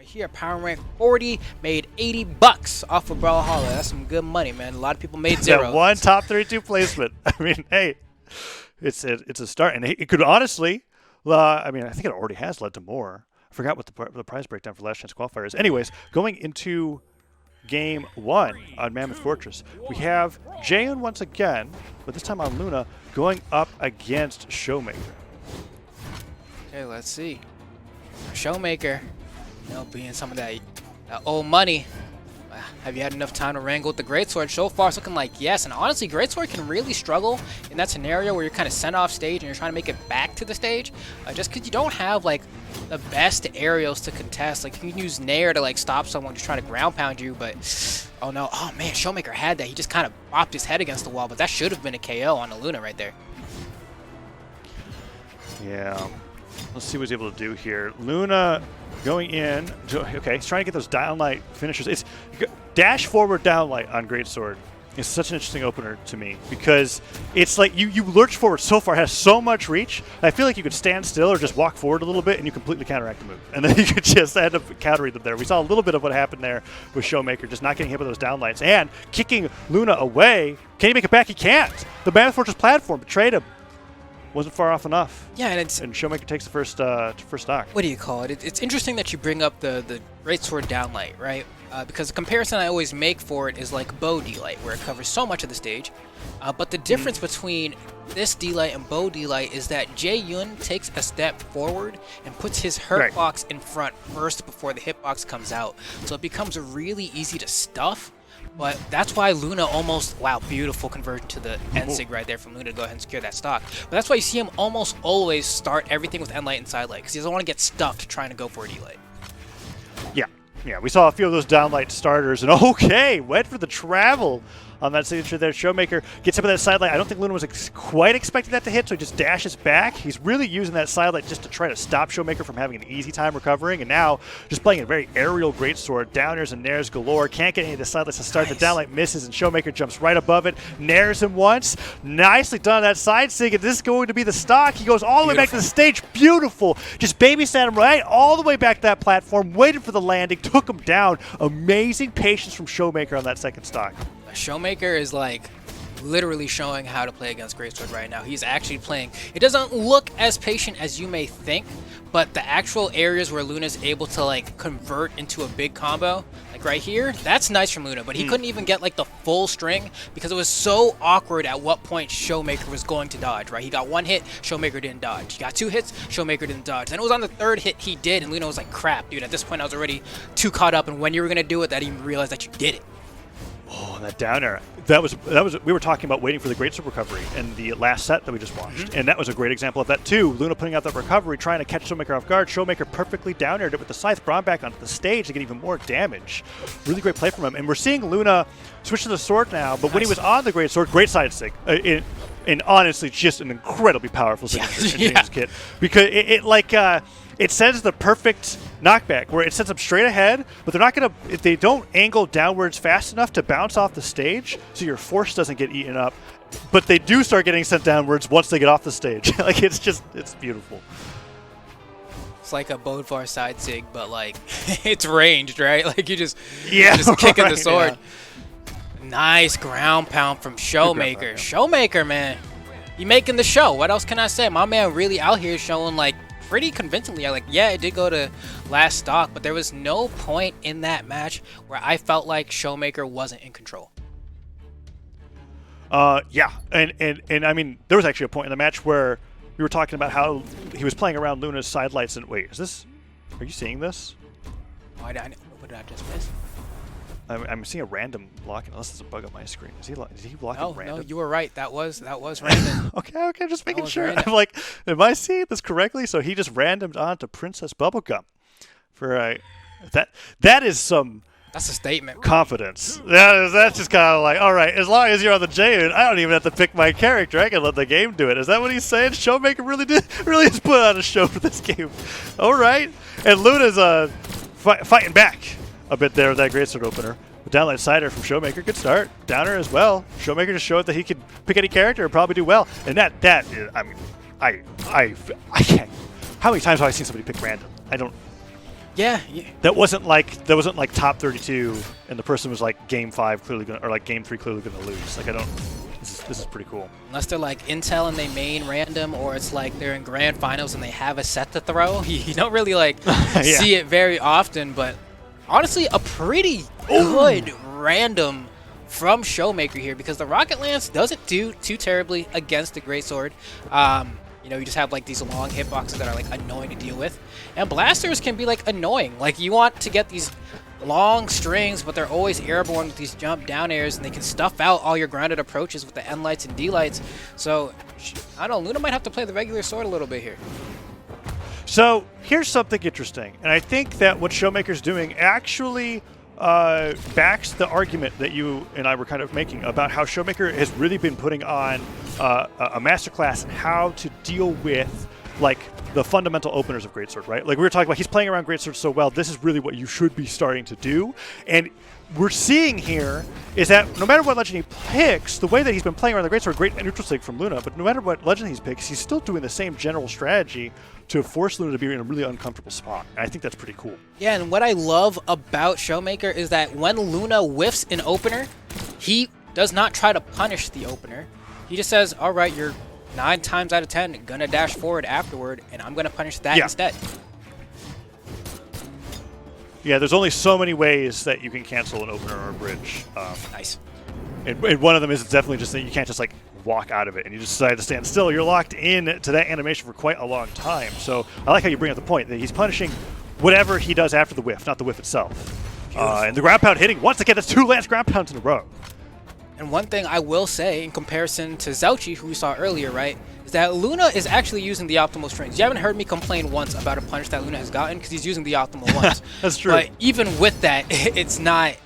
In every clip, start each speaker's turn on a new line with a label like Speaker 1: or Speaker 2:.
Speaker 1: Right here, power rank 40, made 80 bucks off of Brawlhalla. That's some good money, man. A lot of people made zero.
Speaker 2: That one top 32 placement. I mean, hey, it's a start, and it could honestly. I mean, I think it already has led to more. I forgot what the prize breakdown for Last Chance Qualifier is. Anyways, going into game 1 on Mammoth Fortress, we have Jaehyun once again, but this time on Luna, going up against Showmaker.
Speaker 1: Okay, let's see. Showmaker, you know, being some of that old money. Have you had enough time to wrangle with the Greatsword? So far, it's looking like yes. And honestly, Greatsword can really struggle in that scenario where you're kind of sent off stage and you're trying to make it back to the stage. Just because you don't have, like, the best aerials to contest. Like, you can use Nair to, like, stop someone just trying to ground pound you, but... Oh, no. Oh, man, Showmaker had that. He just kind of bopped his head against the wall, but that should have been a KO on the Luna right there.
Speaker 2: Yeah. Let's see what he's able to do here. Luna going in. Okay, he's trying to get those downlight finishers. It's dash forward downlight on Greatsword is such an interesting opener to me because it's like you lurch forward so far, has so much reach. I feel like you could stand still or just walk forward a little bit and you completely counteract the move. And then you could just end up countering them there. We saw a little bit of what happened there with Showmaker, just not getting hit with those downlights and kicking Luna away. Can he make it back? He can't. The Mammoth Fortress platform betrayed him. Wasn't far off enough. Yeah, and Showmaker takes the first stock.
Speaker 1: What do you call it? It's interesting that you bring up the Greatsword downlight, right? Because the comparison I always make for it is like bow D-light, where it covers so much of the stage. But the difference between this D-light and bow D-light is that Jaehyun takes a step forward and puts his hurt box in front first before the hitbox comes out. So it becomes really easy to stuff. But that's why Luna almost, wow, beautiful conversion to the N-Sig right there from Luna to go ahead and secure that stock. But that's why you see him almost always start everything with N-Light and side light, because he doesn't want to get stuffed trying to go for a D-Light.
Speaker 2: Yeah, we saw a few of those downlight starters, and okay, went for the travel on that signature there. Showmaker gets up with that side light. I don't think Luna was quite expecting that to hit, so he just dashes back. He's really using that side light just to try to stop Showmaker from having an easy time recovering, and now just playing a very aerial Greatsword. Downers and nairs galore. Can't get any of the side lights to start. The downlight misses, and Showmaker jumps right above it. Nairs him once. Nicely done on that side sig, and this is going to be the stock. He goes all the way back to the stage. Beautiful. Just babysat him right all the way back to that platform, waited for the landing, took him down. Amazing patience from Showmaker on that second stock.
Speaker 1: Showmaker is like literally showing how to play against Greatsword right now. He's actually playing. It doesn't look as patient as you may think, but the actual areas where Luna's able to like convert into a big combo, like right here, that's nice from Luna, but he couldn't even get like the full string because it was so awkward at what point Showmaker was going to dodge, right? He got one hit, Showmaker didn't dodge. He got two hits, Showmaker didn't dodge. Then it was on the third hit he did, and Luna was like, crap, dude, at this point I was already too caught up, and when you were going to do it, that even realized that you did it.
Speaker 2: Oh, and that down air. That was we were talking about waiting for the Greatsword recovery in the last set that we just watched. And that was a great example of that too. Luna putting out that recovery, trying to catch Showmaker off guard. Showmaker perfectly down aired it with the scythe, brought back onto the stage to get even more damage. Really great play from him. And we're seeing Luna switch to the sword now, but when he was on the Greatsword, great side sig. And honestly, just an incredibly powerful signature in James' kit. Because it sends the perfect knockback where it sends them straight ahead, but they're not going to, if they don't angle downwards fast enough to bounce off the stage, so your force doesn't get eaten up, but they do start getting sent downwards once they get off the stage. Like, it's beautiful.
Speaker 1: It's like a Bodvar side sig, but like, it's ranged, right? Like, you just kicking the sword. Yeah. Nice ground pound from Showmaker. Showmaker, man. He making the show. What else can I say? My man really out here showing, like, pretty convincingly. Like, yeah, it did go to last stock, but there was no point in that match where I felt like Showmaker wasn't in control.
Speaker 2: Yeah, and I mean, there was actually a point in the match where we were talking about how he was playing around Luna's side lights, and wait, are you seeing this?
Speaker 1: What did I just miss?
Speaker 2: I'm seeing a random block, unless it's a bug on my screen. Is he blocking random?
Speaker 1: No, you were right. That was random.
Speaker 2: okay, just making sure. Random. I'm like, am I seeing this correctly? So he just randomed onto Princess Bubblegum for that is some.
Speaker 1: That's a statement.
Speaker 2: Confidence. That's just kind of like, all right, as long as you're on the Jaehyun, I don't even have to pick my character. I can let the game do it. Is that what he's saying? Showmaker really has put on a show for this game. All right, and Luna's fighting back a bit there with that Greatsword opener. The downlight sider from Showmaker, good start. Downer as well. Showmaker just showed that he could pick any character and probably do well. And that is, I mean, I can't. How many times have I seen somebody pick random? I don't.
Speaker 1: Yeah.
Speaker 2: That wasn't like top 32, and the person was like game 5 clearly gonna, or like game 3 clearly gonna lose. Like I don't. This is pretty cool.
Speaker 1: Unless they're like Intel and they main random, or it's like they're in grand finals and they have a set to throw. You don't really like see it very often, but honestly, a pretty good random from Showmaker here, because the Rocket Lance doesn't do too terribly against the Greatsword. You know, you just have like these long hitboxes that are like annoying to deal with, and blasters can be like annoying. Like you want to get these long strings, but they're always airborne with these jump down airs, and they can stuff out all your grounded approaches with the N lights and D lights. So I don't know, Luna might have to play the regular sword a little bit here.
Speaker 2: So here's something interesting, and I think that what Showmaker's doing actually backs the argument that you and I were kind of making about how Showmaker has really been putting on a masterclass in how to deal with like the fundamental openers of Greatsword, right? Like we were talking about, he's playing around Greatsword so well, this is really what you should be starting to do. And we're seeing here is that no matter what legend he picks, the way that he's been playing around the Greatsword, great neutral stake from Luna, but no matter what legend he picks, he's still doing the same general strategy to force Luna to be in a really uncomfortable spot. And I think that's pretty cool.
Speaker 1: Yeah, and what I love about Showmaker is that when Luna whiffs an opener, he does not try to punish the opener. He just says, all right, you're 9 times out of 10 gonna dash forward afterward, and I'm gonna punish that instead.
Speaker 2: Yeah, there's only so many ways that you can cancel an opener or a bridge.
Speaker 1: Nice.
Speaker 2: And one of them is definitely just that you can't just like walk out of it and you just decide to stand still. You're locked in to that animation for quite a long time. So I like how you bring up the point that he's punishing whatever he does after the whiff, not the whiff itself. And the ground pound hitting, once again, that's 2 Lance ground pounds in a row.
Speaker 1: And one thing I will say in comparison to Zouchi, who we saw earlier, right, is that Luna is actually using the optimal strings. You haven't heard me complain once about a punish that Luna has gotten because he's using the optimal ones.
Speaker 2: That's true.
Speaker 1: But even with that, it's not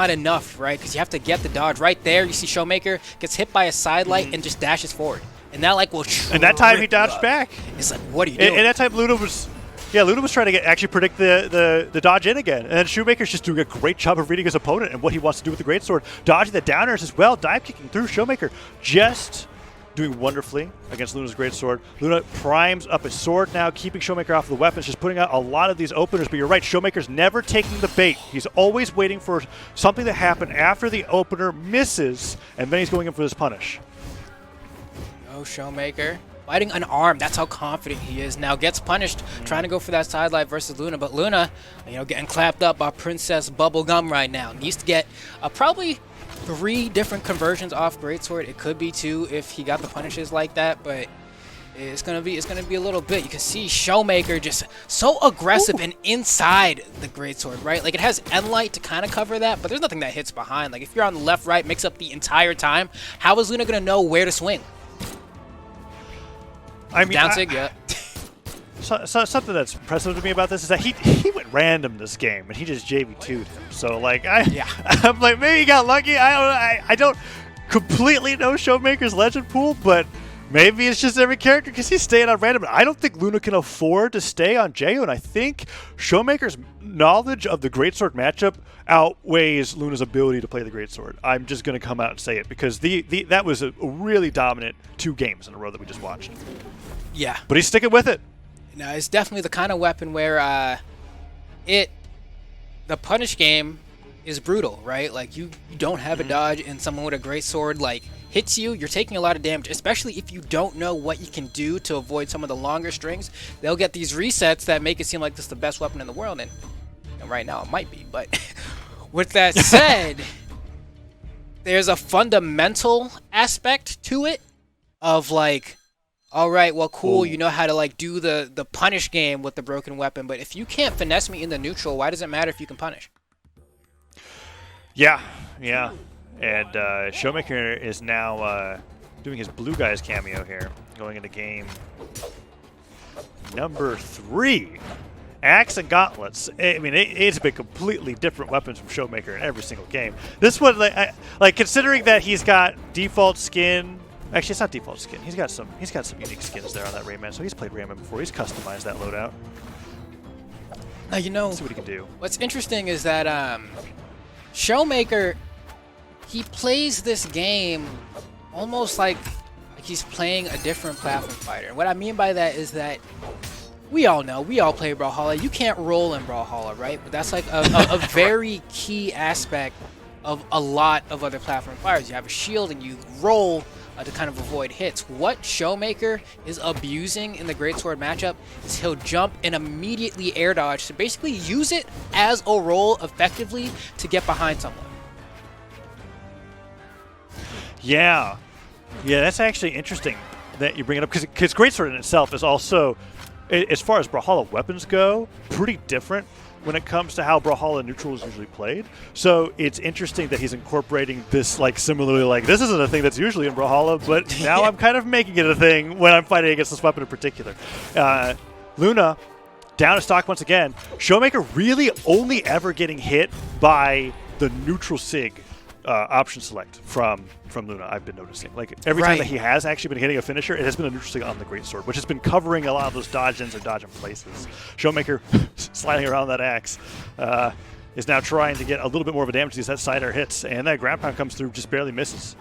Speaker 1: enough, right? Because you have to get the dodge right there. You see Showmaker gets hit by a side light and just dashes forward, and that like will.
Speaker 2: And that time he dodged back.
Speaker 1: It's like, what are you doing?
Speaker 2: And that time Luna was. Yeah, Luna was trying to actually predict the dodge in again. And then Showmaker's just doing a great job of reading his opponent and what he wants to do with the Greatsword. Dodging the downers as well, dive kicking through. Showmaker just doing wonderfully against Luna's Greatsword. Luna primes up his sword now, keeping Showmaker off the weapons, just putting out a lot of these openers. But you're right, Showmaker's never taking the bait. He's always waiting for something to happen after the opener misses, and then he's going in for this punish.
Speaker 1: Oh, Showmaker. Fighting an arm, that's how confident he is. Now gets punished trying to go for that side light versus Luna, but Luna, you know, getting clapped up by Princess Bubblegum right now. Needs to get probably 3 different conversions off Greatsword. It could be 2 if he got the punishes like that, but it's gonna be a little bit. You can see Showmaker just so aggressive and inside the Greatsword, right? Like it has N light to kind of cover that, but there's nothing that hits behind. Like if you're on the left, right, mix up the entire time, how is Luna gonna know where to swing?
Speaker 2: I mean,
Speaker 1: down sig, yeah.
Speaker 2: So something that's impressive to me about this is that he went random this game and he just JV2'd him. So like I'm like, maybe he got lucky. I don't completely know Showmaker's legend pool, but maybe it's just every character because he's staying on random. I don't think Luna can afford to stay on Jayo, and I think Showmaker's knowledge of the Greatsword matchup outweighs Luna's ability to play the Greatsword. I'm just going to come out and say it because that was a really dominant 2 games in a row that we just watched.
Speaker 1: Yeah.
Speaker 2: But he's sticking with it.
Speaker 1: No, it's definitely the kind of weapon where the punish game is brutal, right? Like you don't have a dodge and someone with a Greatsword like hits you, you're taking a lot of damage, especially if you don't know what you can do to avoid some of the longer strings. They'll get these resets that make it seem like this is the best weapon in the world, and right now it might be, but with that said, there's a fundamental aspect to it of like, all right, well, cool, you know how to like do the punish game with the broken weapon, but if you can't finesse me in the neutral, why does it matter if you can punish?
Speaker 2: Yeah. And Showmaker is now doing his Blue Guys cameo here, going into game number 3. Axe and gauntlets. I mean, it's been completely different weapons from Showmaker in every single game. This one, like considering that he's got default skin. Actually, it's not default skin. He's got some unique skins there on that Rayman. So he's played Rayman before. He's customized that loadout.
Speaker 1: Now you know.
Speaker 2: Let's see what he can do.
Speaker 1: What's interesting is that Showmaker, he plays this game almost like he's playing a different platform fighter. And what I mean by that is that we all know, we all play Brawlhalla. You can't roll in Brawlhalla, right? But that's like a very key aspect of a lot of other platform fires. You have a shield and you roll to kind of avoid hits. What Showmaker is abusing in the Greatsword matchup is he'll jump and immediately air dodge to basically use it as a roll effectively to get behind someone.
Speaker 2: Yeah. Yeah, that's actually interesting that you bring it up, because Greatsword in itself is also, as far as Brawlhalla weapons go, pretty different when it comes to how Brawlhalla neutral is usually played. So it's interesting that he's incorporating this, like, similarly, like, this isn't a thing that's usually in Brawlhalla, but now I'm kind of making it a thing when I'm fighting against this weapon in particular. Luna, down to stock once again. Showmaker really only ever getting hit by the neutral sig option select from Luna, I've been noticing. Like, every time that he has actually been hitting a finisher, it has been a neutral sig on the Greatsword, which has been covering a lot of those dodge-ins or dodge-in places. Showmaker, sliding around that axe, is now trying to get a little bit more of a damage to these side air hits, and that ground pound comes through, just barely misses.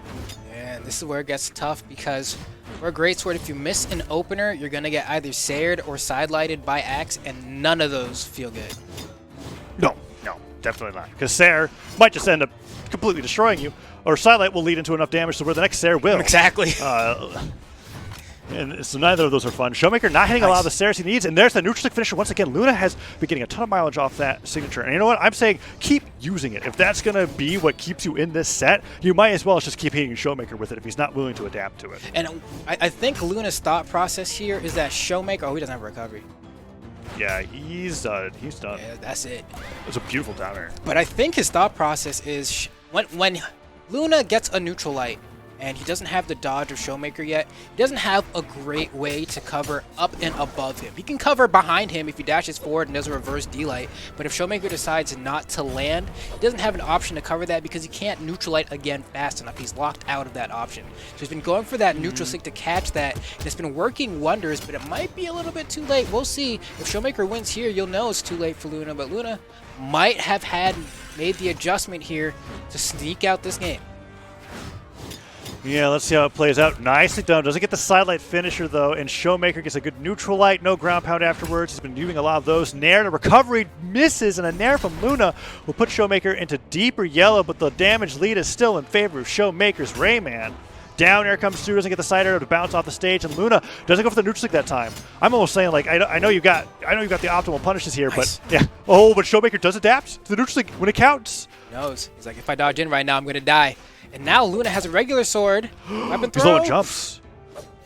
Speaker 1: And this is where it gets tough, because for a Greatsword, if you miss an opener, you're going to get either sared or side-lighted by axe, and none of those feel good.
Speaker 2: No, definitely not. Because Sair might just end up completely destroying you, or Sidelight will lead into enough damage to where the next Sair will.
Speaker 1: Exactly.
Speaker 2: And so neither of those are fun. Showmaker not hitting a lot of the Sairs he needs, and there's the neutral stick finisher. Once again, Luna has been getting a ton of mileage off that signature. And you know what? I'm saying keep using it. If that's going to be what keeps you in this set, you might as well just keep hitting Showmaker with it if he's not willing to adapt to it.
Speaker 1: And I think Luna's thought process here is that Showmaker, he doesn't have recovery.
Speaker 2: Yeah, he's done. He's done.
Speaker 1: Yeah, that's it.
Speaker 2: It's a beautiful down air.
Speaker 1: But I think his thought process is when Luna gets a neutral light and he doesn't have the dodge of Showmaker yet, he doesn't have a great way to cover up and above him. He can cover behind him if he dashes forward and does a reverse D-light, but if Showmaker decides not to land, he doesn't have an option to cover that because he can't neutral light again fast enough. He's locked out of that option. So he's been going for that neutral stick to catch that, and it's been working wonders, but it might be a little bit too late. We'll see. If Showmaker wins here, you'll know it's too late for Luna, but Luna might have made the adjustment here to sneak out this game.
Speaker 2: Yeah, let's see how it plays out. Nicely done. Doesn't get the sidelight finisher, though, and Showmaker gets a good neutral light. No ground pound afterwards. He's been using a lot of those. Nair to recovery misses, and a Nair from Luna will put Showmaker into deeper yellow, but the damage lead is still in favor of Showmaker's Rayman. Down air comes through, doesn't get the side air to bounce off the stage, and Luna doesn't go for the neutral stick that time. I'm almost saying, like, I know you got the optimal punishes here,
Speaker 1: nice.
Speaker 2: But yeah. Oh, but Showmaker does adapt to the neutral stick when it counts.
Speaker 1: He knows. He's like, if I dodge in right now, I'm going to die. And now Luna has a regular sword. Weapon throw.
Speaker 2: He's low jumps.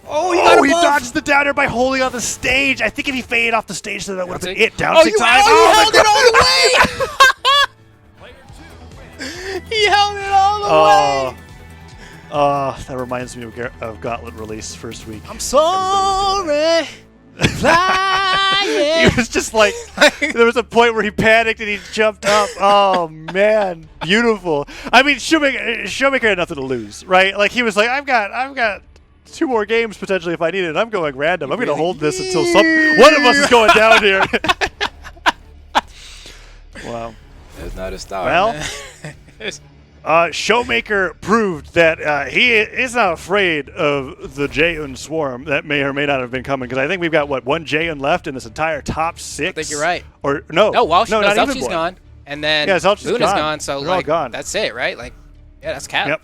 Speaker 1: Oh, he
Speaker 2: dodges the down air by holding on the stage. I think if he faded off the stage, then that would have been it. Down
Speaker 1: time.
Speaker 2: He
Speaker 1: held it all the way. He held it all the way.
Speaker 2: That reminds me of Gauntlet release first week.
Speaker 1: I'm sorry.
Speaker 2: He was just like, there was a point where he panicked and he jumped up. Oh man, beautiful. I mean, Showmaker had nothing to lose, right? Like, he was like, I've got 2 more games potentially if I need it. I'm going random. I'm going to hold this until one of us is going down here. Wow.
Speaker 1: That's not a star.
Speaker 2: Well.
Speaker 1: Man.
Speaker 2: Showmaker proved that he is not afraid of the Jaeun swarm that may or may not have been coming, because I think we've got, what, 1 Jaeun left in this entire top 6?
Speaker 1: I think you're right.
Speaker 2: Or no.
Speaker 1: No,
Speaker 2: not even
Speaker 1: Zelchi's
Speaker 2: one.
Speaker 1: gone. And then
Speaker 2: Zelchi's
Speaker 1: Luna's gone, so
Speaker 2: they're all
Speaker 1: like
Speaker 2: gone.
Speaker 1: that's it, right? Like, yeah, that's cap.
Speaker 2: Yep.